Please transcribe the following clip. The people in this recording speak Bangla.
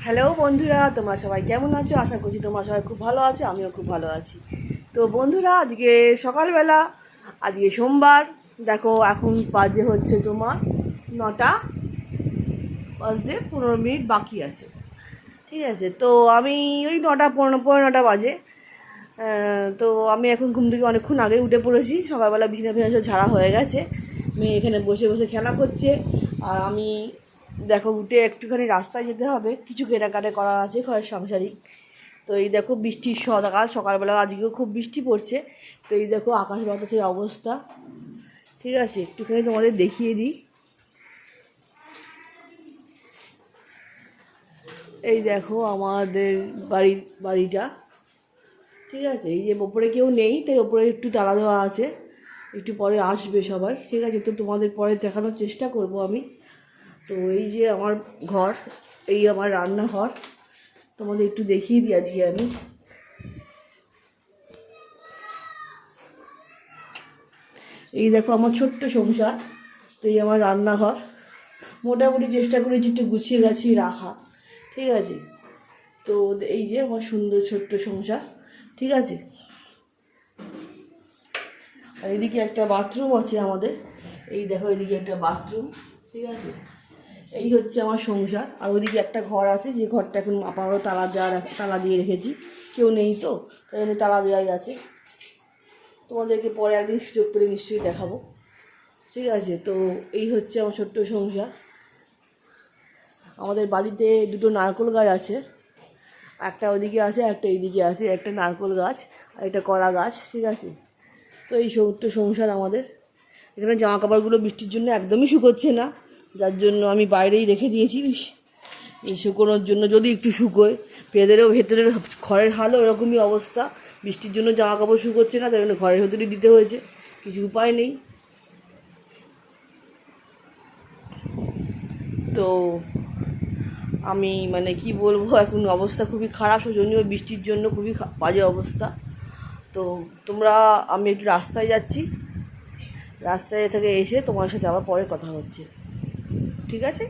হ্যালো বন্ধুরা, তোমরা সবাই কেমন আছো? আশা করছি তোমরা সবাই খুব ভালো আছো, আমিও খুব ভালো আছি। তো বন্ধুরা, আজকে সকালবেলা, আজকে সোমবার, দেখো এখন বাজে হচ্ছে তোমার 9টা বাজতে 15 মিনিট বাকি আছে। ঠিক আছে, তো আমি ওই 9টা 15 বাজে। তো আমি এখন ঘুম থেকে অনেকক্ষণ আগে উঠে পড়েছি। সকালবেলা বিছানা ফিছানা সব ঝাড়া হয়ে গেছে, মেয়ে এখানে বসে বসে খেলা করছে। আর আমি দেখো উঠে একটুখানি রাস্তায় যেতে হবে, কিছু কেনাকাটা করা আছে ঘরের সাংসারিক। তো এই দেখো বৃষ্টির সকালবেলা আজকেও খুব বৃষ্টি পড়ছে। তো এই দেখো আকাশ বাতাসের অবস্থা। ঠিক আছে, একটুখানি তোমাদের দেখিয়ে দিই। এই দেখো আমাদের বাড়িটা। ঠিক আছে, এই যে ওপরে কেউ নেই, তাই ওপরে একটু তালা দেওয়া আছে, একটু পরে আসবে সবাই। ঠিক আছে, তো তোমাদের পরে দেখানোর চেষ্টা করব আমি। তো এই যে আমার ঘর, এই আমার রান্নাঘর, তোমাদের একটু দেখিয়ে দিই আজকে আমি। এই দেখো আমার ছোট্ট সংসার। তো এই আমার রান্নাঘর, মোটামুটি চেষ্টা করেছি একটু গুছিয়ে গাছিয়ে রাখা। ঠিক আছে, তো এই যে আমার সুন্দর ছোট্ট সংসার। ঠিক আছে, আর এদিকে একটা বাথরুম আছে আমাদের। এই দেখো এদিকে একটা বাথরুম। ঠিক আছে, এই হচ্ছে আমার সংসার। আর ওদিকে একটা ঘর আছে, যে ঘরটা এখন আপাতত তালা দিয়ে রেখেছি, কেউ নেই তো, তাই জন্য তালা দেওয়াই আছে। তোমাদেরকে পরে একদিন সুযোগ পেলে নিশ্চয়ই দেখাবো। ঠিক আছে, তো এই হচ্ছে আমার ছোট্ট সংসার। আমাদের বাড়িতে দুটো নারকেল গাছ আছে, একটা ওদিকে আছে, একটা এইদিকে আছে। একটা নারকেল গাছ আর একটা কলা গাছ। ঠিক আছে, তো এই ছোট্ট সংসার আমাদের। এখানে জামা কাপড়গুলো বৃষ্টির জন্য একদমই শুকোচ্ছে না, যার জন্য আমি বাইরেই রেখে দিয়েছি শুকোনোর জন্য, যদি একটু শুকোয়। পেদেরও ভেতরের ঘরের হালও এরকমই অবস্থা, বৃষ্টির জন্য জামা কাপড় শুকোচ্ছে না, তাই জন্য ঘরের ভেতরেই দিতে হয়েছে, কিছু উপায় নেই। তো আমি মানে কি বলবো, এখন অবস্থা খুবই খারাপ, শোচনীয়, বৃষ্টির জন্য খুবই বাজে অবস্থা। তো আমি একটু রাস্তায় যাচ্ছি, রাস্তায় থেকে এসে তোমার সাথে আবার পরে কথা হচ্ছে। ঠিক আছে।